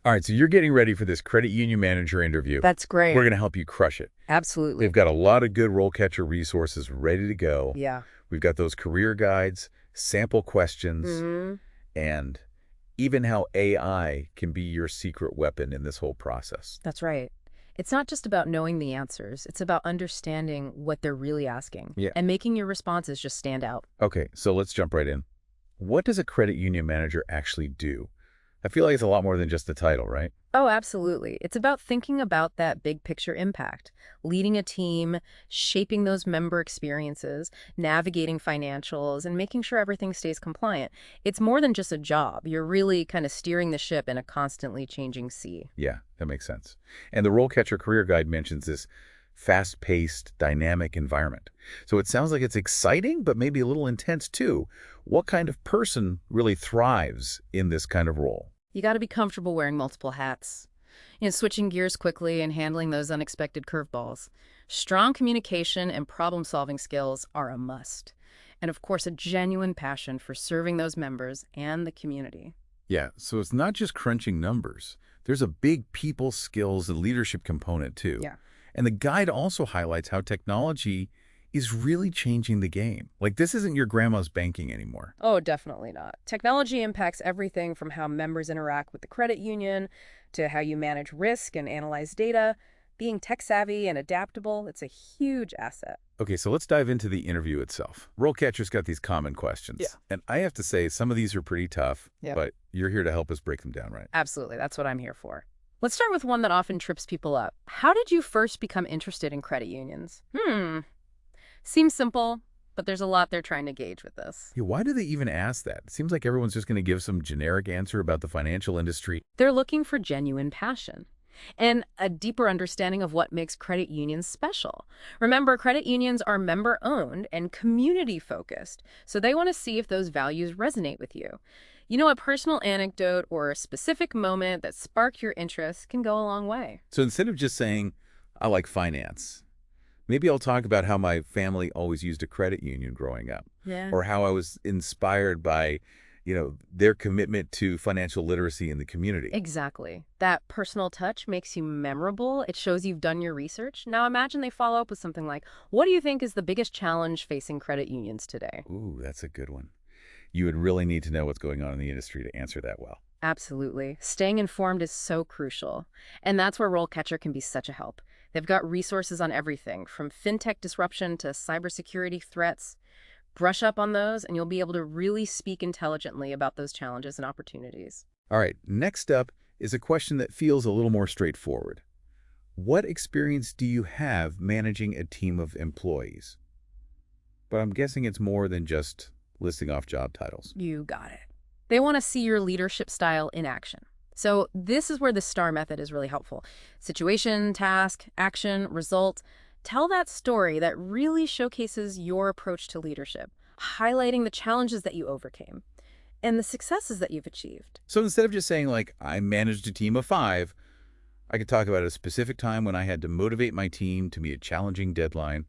All right, so you're getting ready for this credit union manager interview. That's great. We're going to help you crush it. Absolutely. They've got a lot of good RoleCatcher resources ready to go. Yeah. We've got those career guides, sample questions, hmm and even how AI can be your secret weapon in this whole process. That's right. It's not just about knowing the answers. It's about understanding what they're really asking Yeah. and making your responses just stand out. Okay, so let's jump right in. What does a credit union manager actually do? I feel like it's a lot more than just the title, right? Oh, absolutely. It's about thinking about that big picture impact, leading a team, shaping those member experiences, navigating financials, and making sure everything stays compliant. It's more than just a job. You're really kind of steering the ship in a constantly changing sea. Yeah, that makes sense. And the RoleCatcher Career Guide mentions this fast-paced, dynamic environment. So it sounds like it's exciting, but maybe a little intense too. What kind of person really thrives in this kind of role? You got to be comfortable wearing multiple hats. Switching gears quickly and handling those unexpected curveballs. Strong communication and problem-solving skills are a must. And of course, a genuine passion for serving those members and the community. Yeah, so it's not just crunching numbers. There's a big people skills and leadership component too. Yeah. And the guide also highlights how technology is really changing the game. Like, this isn't your grandma's banking anymore. Oh, definitely not. Technology impacts everything from how members interact with the credit union to how you manage risk and analyze data. Being tech-savvy and adaptable, it's a huge asset. Okay, so let's dive into the interview itself. RoleCatcher's got these common questions. Yeah. And I have to say, some of these are pretty tough, Yeah. but you're here to help us break them down, right? Absolutely. That's what I'm here for. Let's start with one that often trips people up. How did you first become interested in credit unions? Seems simple, but there's a lot they're trying to gauge with this. Yeah, why do they even ask that? It seems like everyone's just going to give some generic answer about the financial industry. They're looking for genuine passion and a deeper understanding of what makes credit unions special. Remember, credit unions are member-owned and community-focused, so they want to see if those values resonate with you. A personal anecdote or a specific moment that sparked your interest can go a long way. So instead of just saying, I like finance, maybe I'll talk about how my family always used a credit union growing up, Yeah. or how I was inspired by, their commitment to financial literacy in the community. Exactly. That personal touch makes you memorable. It shows you've done your research. Now imagine they follow up with something like, what do you think is the biggest challenge facing credit unions today? Ooh, that's a good one. You would really need to know what's going on in the industry to answer that well. Absolutely. Staying informed is so crucial. And that's where RoleCatcher can be such a help. They've got resources on everything, from fintech disruption to cybersecurity threats. Brush up on those, and you'll be able to really speak intelligently about those challenges and opportunities. All right, next up is a question that feels a little more straightforward. What experience do you have managing a team of employees? But I'm guessing it's more than just listing off job titles. You got it. They want to see your leadership style in action. So this is where the STAR method is really helpful. Situation, task, action, result. Tell that story that really showcases your approach to leadership, highlighting the challenges that you overcame and the successes that you've achieved. So instead of just saying, like, I managed a team of 5, I could talk about a specific time when I had to motivate my team to meet a challenging deadline,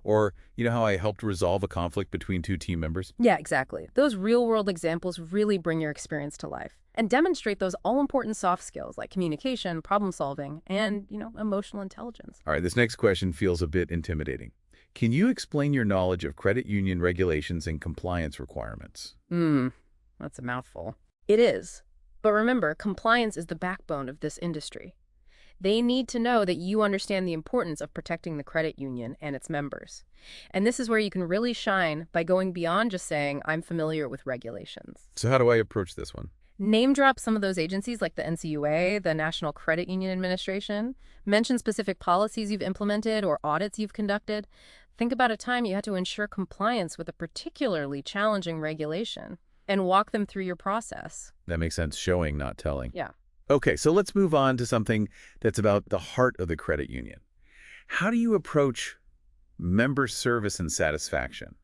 or, how I helped resolve a conflict between 2 team members. Yeah, exactly. Those real-world examples really bring your experience to life and demonstrate those all-important soft skills like communication, problem-solving, and, emotional intelligence. All right, this next question feels a bit intimidating. Can you explain your knowledge of credit union regulations and compliance requirements? That's a mouthful. It is. But remember, compliance is the backbone of this industry. They need to know that you understand the importance of protecting the credit union and its members. And this is where you can really shine by going beyond just saying, I'm familiar with regulations. So how do I approach this one? Name drop some of those agencies like the NCUA, the National Credit Union Administration. Mention specific policies you've implemented or audits you've conducted. Think about a time you had to ensure compliance with a particularly challenging regulation and walk them through your process. That makes sense. Showing, not telling. Yeah. Okay, so let's move on to something that's about the heart of the credit union. How do you approach member service and satisfaction?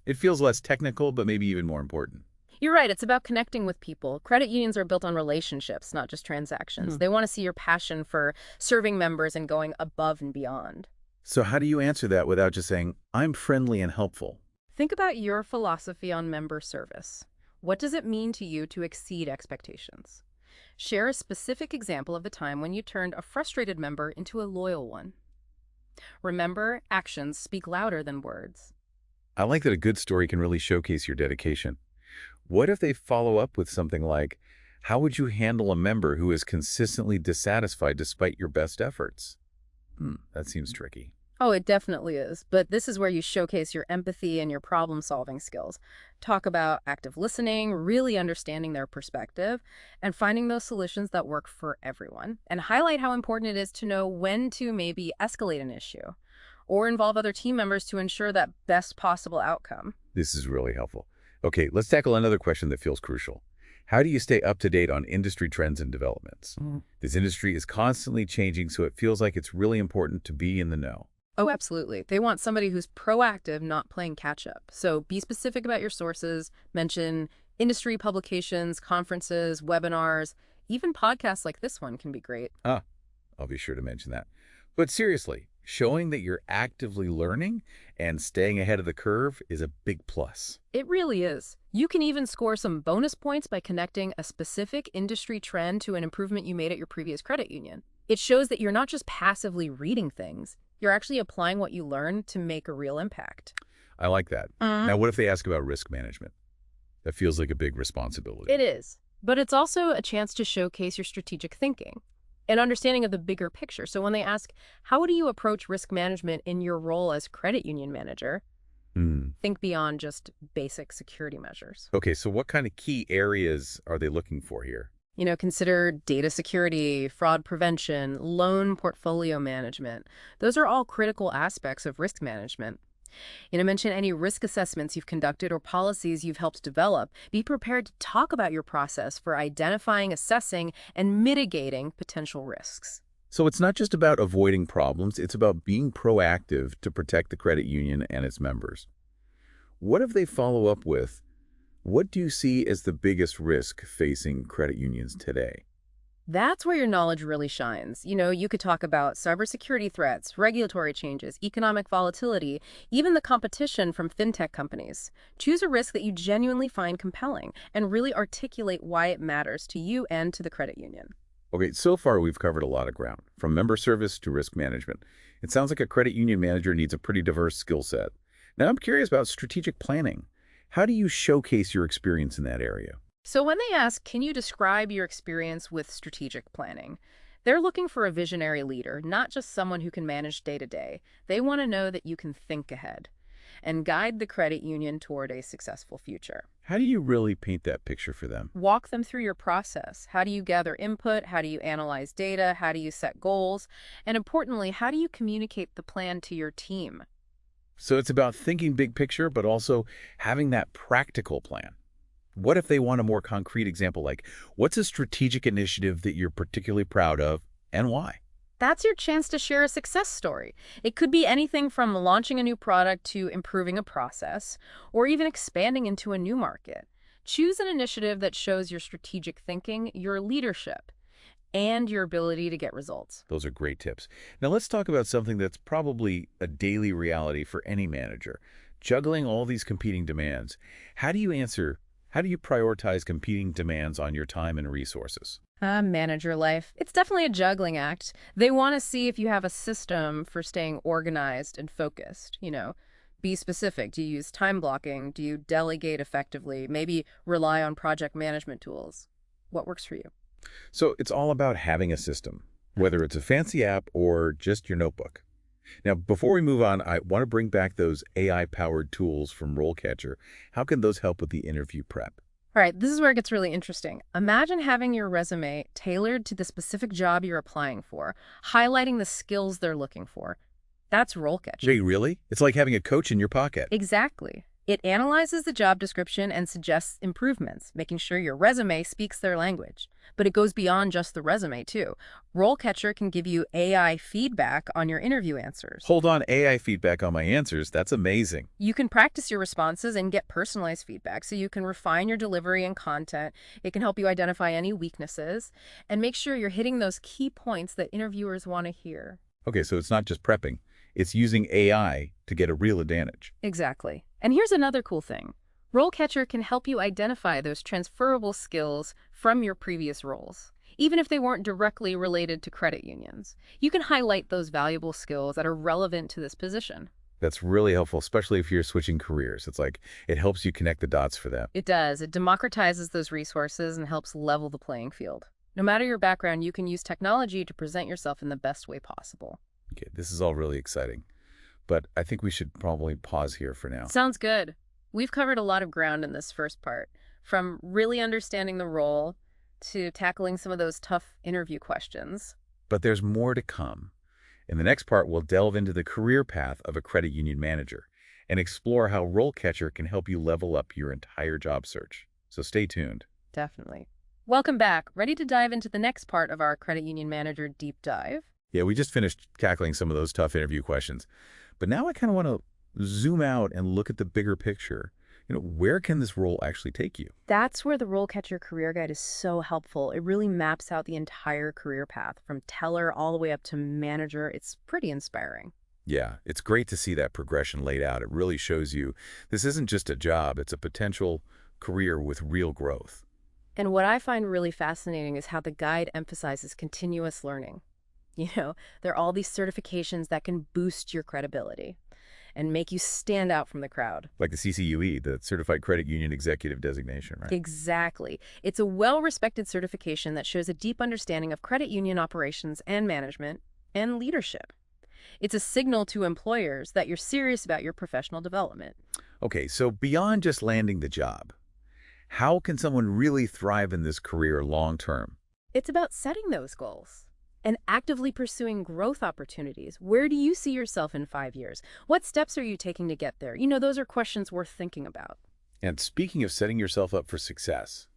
It feels less technical, but maybe even more important. You're right. It's about connecting with people. Credit unions are built on relationships, not just transactions. They want to see your passion for serving members and going above and beyond. So how do you answer that without just saying, I'm friendly and helpful? Think about your philosophy on member service. What does it mean to you to exceed expectations? Share a specific example of the time when you turned a frustrated member into a loyal one. Remember, actions speak louder than words. I like that a good story can really showcase your dedication. What if they follow up with something like, how would you handle a member who is consistently dissatisfied despite your best efforts? That seems tricky. Oh, it definitely is. But this is where you showcase your empathy and your problem-solving skills. Talk about active listening, really understanding their perspective, and finding those solutions that work for everyone. And highlight how important it is to know when to maybe escalate an issue or involve other team members to ensure that best possible outcome. This is really helpful. Okay, let's tackle another question that feels crucial. How do you stay up to date on industry trends and developments? This industry is constantly changing, so it feels like it's really important to be in the know. Oh, absolutely. They want somebody who's proactive, not playing catch up. So be specific about your sources, mention industry publications, conferences, webinars, even podcasts like this one can be great. I'll be sure to mention that. But seriously, showing that you're actively learning and staying ahead of the curve is a big plus. It really is. You can even score some bonus points by connecting a specific industry trend to an improvement you made at your previous credit union. It shows that you're not just passively reading things, you're actually applying what you learn to make a real impact. I like that. Now, what if they ask about risk management? That feels like a big responsibility. It is. But it's also a chance to showcase your strategic thinking and understanding of the bigger picture. So when they ask, how do you approach risk management in your role as credit union manager? Think beyond just basic security measures. Okay, so what kind of key areas are they looking for here? Consider data security, fraud prevention, loan portfolio management. Those are all critical aspects of risk management. Mention any risk assessments you've conducted or policies you've helped develop. Be prepared to talk about your process for identifying, assessing, and mitigating potential risks. So it's not just about avoiding problems, it's about being proactive to protect the credit union and its members. What if they follow up with, what do you see as the biggest risk facing credit unions today? That's where your knowledge really shines. You could talk about cybersecurity threats, regulatory changes, economic volatility, even the competition from fintech companies. Choose a risk that you genuinely find compelling and really articulate why it matters to you and to the credit union. Okay, so far we've covered a lot of ground, from member service to risk management. It sounds like a credit union manager needs a pretty diverse skill set. Now I'm curious about strategic planning. How do you showcase your experience in that area? So when they ask, can you describe your experience with strategic planning? They're looking for a visionary leader, not just someone who can manage day to day. They want to know that you can think ahead and guide the credit union toward a successful future. How do you really paint that picture for them? Walk them through your process. How do you gather input? How do you analyze data? How do you set goals? And importantly, how do you communicate the plan to your team? So it's about thinking big picture, but also having that practical plan. What if they want a more concrete example, like what's a strategic initiative that you're particularly proud of and why? That's your chance to share a success story. It could be anything from launching a new product to improving a process, or even expanding into a new market. Choose an initiative that shows your strategic thinking, your leadership, and your ability to get results. Those are great tips. Now let's talk about something that's probably a daily reality for any manager. Juggling all these competing demands. How do you prioritize competing demands on your time and resources? Manager life. It's definitely a juggling act. They want to see if you have a system for staying organized and focused. Be specific. Do you use time blocking? Do you delegate effectively? Maybe rely on project management tools. What works for you? So it's all about having a system, whether it's a fancy app or just your notebook. Now, before we move on, I want to bring back those AI-powered tools from RoleCatcher. How can those help with the interview prep? All right, this is where it gets really interesting. Imagine having your resume tailored to the specific job you're applying for, highlighting the skills they're looking for. That's RoleCatcher. Jay, really? It's like having a coach in your pocket. Exactly. It analyzes the job description and suggests improvements, making sure your resume speaks their language. But it goes beyond just the resume, too. RoleCatcher can give you AI feedback on your interview answers. Hold on, AI feedback on my answers? That's amazing. You can practice your responses and get personalized feedback so you can refine your delivery and content. It can help you identify any weaknesses and make sure you're hitting those key points that interviewers want to hear. Okay, so it's not just prepping. It's using AI to get a real advantage. Exactly. And here's another cool thing. RoleCatcher can help you identify those transferable skills from your previous roles. even if they weren't directly related to credit unions. You can highlight those valuable skills that are relevant to this position. That's really helpful, especially if you're switching careers. It's like it helps you connect the dots for that. It does. It democratizes those resources and helps level the playing field. No matter your background, you can use technology to present yourself in the best way possible. Okay, this is all really exciting, but I think we should probably pause here for now. Sounds good. We've covered a lot of ground in this first part, from really understanding the role to tackling some of those tough interview questions. But there's more to come. In the next part, we'll delve into the career path of a credit union manager and explore how RoleCatcher can help you level up your entire job search. So stay tuned. Definitely. Welcome back. Ready to dive into the next part of our credit union manager deep dive? Yeah, we just finished tackling some of those tough interview questions. But now I kind of want to zoom out and look at the bigger picture. Where can this role actually take you? That's where the RoleCatcher Career Guide is so helpful. It really maps out the entire career path, from teller all the way up to manager. It's pretty inspiring. Yeah, it's great to see that progression laid out. It really shows you this isn't just a job, it's a potential career with real growth. And what I find really fascinating is how the guide emphasizes continuous learning. There are all these certifications that can boost your credibility and make you stand out from the crowd. Like the CCUE, the Certified Credit Union Executive Designation, right? Exactly. It's a well-respected certification that shows a deep understanding of credit union operations and management and leadership. It's a signal to employers that you're serious about your professional development. Okay, so beyond just landing the job, how can someone really thrive in this career long term? It's about setting those goals and actively pursuing growth opportunities. Where do you see yourself in 5 years? What steps are you taking to get there? Those are questions worth thinking about. And speaking of setting yourself up for success,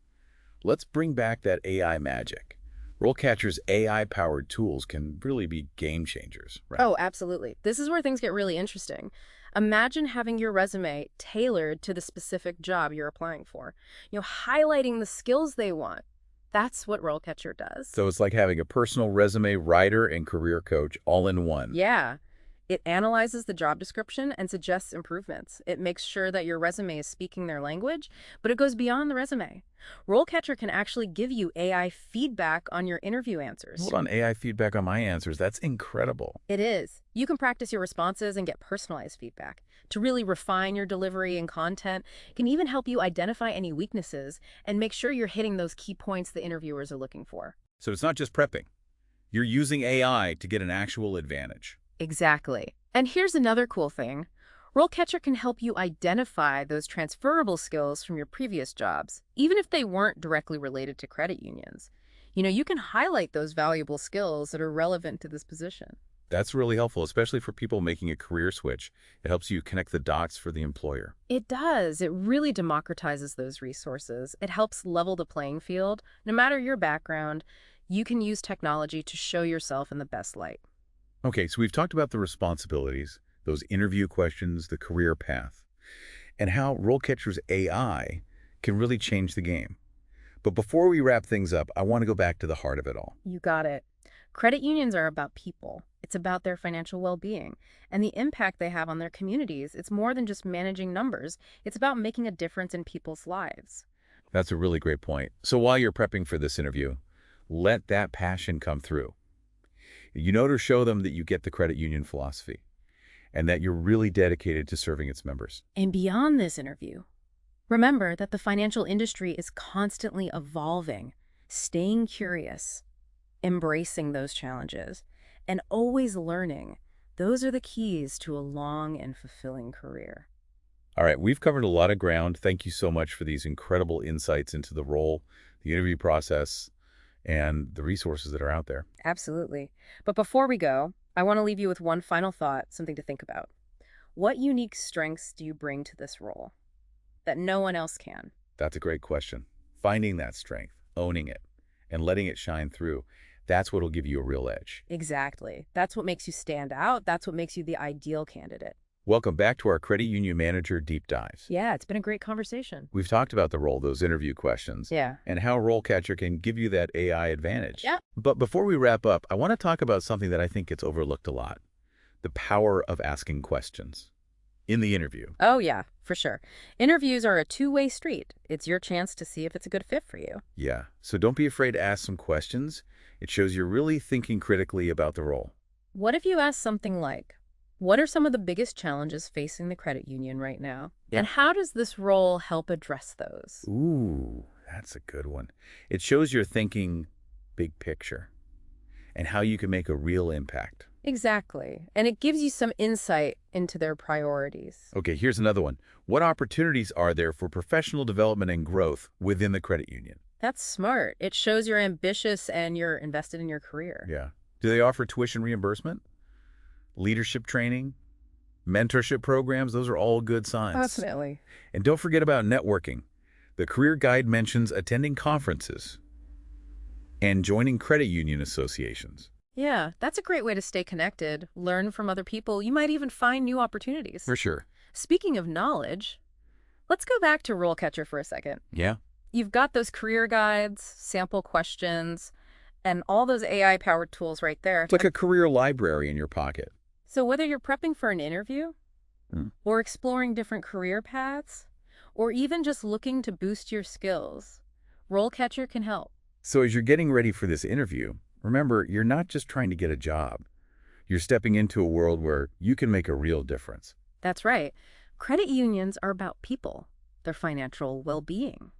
let's bring back that AI magic. RoleCatcher's AI-powered tools can really be game changers, right? Oh, absolutely. This is where things get really interesting. Imagine having your resume tailored to the specific job you're applying for, highlighting the skills they want. That's what RoleCatcher does. So it's like having a personal resume writer and career coach all in one. Yeah. It analyzes the job description and suggests improvements. It makes sure that your resume is speaking their language, but it goes beyond the resume. RoleCatcher can actually give you AI feedback on your interview answers. Hold on, AI feedback on my answers. That's incredible. It is. You can practice your responses and get personalized feedback to really refine your delivery and content. It can even help you identify any weaknesses and make sure you're hitting those key points the interviewers are looking for. So it's not just prepping. You're using AI to get an actual advantage. Exactly. And here's another cool thing. RoleCatcher can help you identify those transferable skills from your previous jobs, even if they weren't directly related to credit unions. You can highlight those valuable skills that are relevant to this position. That's really helpful, especially for people making a career switch. It helps you connect the dots for the employer. It does. It really democratizes those resources. It helps level the playing field. No matter your background, you can use technology to show yourself in the best light. Okay, so we've talked about the responsibilities, those interview questions, the career path, and how RoleCatcher's AI can really change the game. But before we wrap things up, I want to go back to the heart of it all. You got it. Credit unions are about people. It's about their financial well-being and the impact they have on their communities. It's more than just managing numbers. It's about making a difference in people's lives. That's a really great point. So while you're prepping for this interview, let that passion come through. To show them that you get the credit union philosophy and that you're really dedicated to serving its members. And beyond this interview, remember that the financial industry is constantly evolving, staying curious, embracing those challenges, and always learning. Those are the keys to a long and fulfilling career. All right, we've covered a lot of ground. Thank you so much for these incredible insights into the role, the interview process, and the resources that are out there. Absolutely. But before we go, I want to leave you with one final thought, something to think about. What unique strengths do you bring to this role that no one else can? That's a great question. Finding that strength, owning it, and letting it shine through, that's what will give you a real edge. Exactly. That's what makes you stand out. That's what makes you the ideal candidate. Welcome back to our Credit Union Manager Deep Dives. Yeah, it's been a great conversation. We've talked about the role, those interview questions, and how RoleCatcher can give you that AI advantage. Yeah. But before we wrap up, I want to talk about something that I think gets overlooked a lot, the power of asking questions. in the interview. Oh, yeah, for sure. Interviews are a two-way street. It's your chance to see if it's a good fit for you. Yeah, so don't be afraid to ask some questions. It shows you're really thinking critically about the role. What if you ask something like, what are some of the biggest challenges facing the credit union right now? Yeah. And how does this role help address those? Ooh, that's a good one. It shows you're thinking big picture and how you can make a real impact. Exactly. And it gives you some insight into their priorities. Okay, here's another one. What opportunities are there for professional development and growth within the credit union? That's smart. It shows you're ambitious and you're invested in your career. Yeah. Do they offer tuition reimbursement, leadership training, mentorship programs? Those are all good signs. Definitely. And don't forget about networking. The career guide mentions attending conferences and joining credit union associations. Yeah, that's a great way to stay connected, learn from other people. You might even find new opportunities. For sure. Speaking of knowledge, let's go back to RoleCatcher for a second. Yeah. You've got those career guides, sample questions, and all those AI-powered tools right there. It's like a career library in your pocket. So whether you're prepping for an interview, Hmm. or exploring different career paths, or even just looking to boost your skills, RoleCatcher can help. So as you're getting ready for this interview, remember, you're not just trying to get a job. You're stepping into a world where you can make a real difference. That's right. Credit unions are about people, their financial well-being,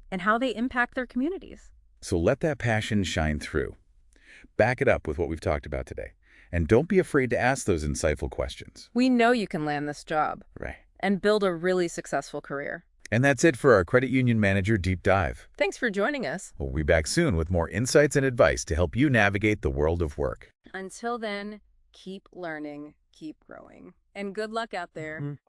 and how they impact their communities. So let that passion shine through. Back it up with what we've talked about today. And don't be afraid to ask those insightful questions. We know you can land this job Right. and build a really successful career. And that's it for our Credit Union Manager Deep Dive. Thanks for joining us. We'll be back soon with more insights and advice to help you navigate the world of work. Until then, keep learning, keep growing, and good luck out there.